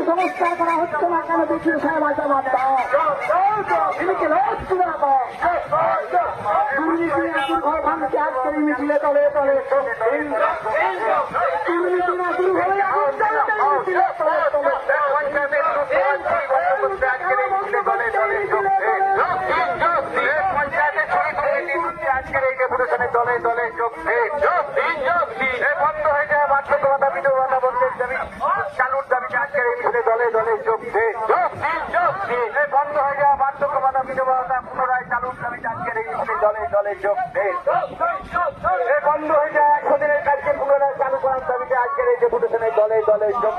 সংস্কার করা হচ্ছে না কেন বিক্রি সাহেব আজাবাদ দাও ঘর ভাঙছে আজকের মিছিলে তলে তলে আজকের এই ডেপুটেশনে দলে দলে যোগ বন্ধ হয়ে যায় বার্ধক্যভাতা বিধবাতা বন্ধের দাবি চালুর দাবি আজকের এই মিছিলে দলে দলে যোগ বন্ধ হয়ে যায় বার্ধক্যভাতা বিধবাতা পুনরায় চালুর দাবি আজকের এই মিছিলে দলে দলে যোগ বন্ধ হয়ে যায় 100 দিনের কাজকে পুনরায় চালু করার দাবিতে আজকের এই ডেপুটেশনে দলে দলে যোগ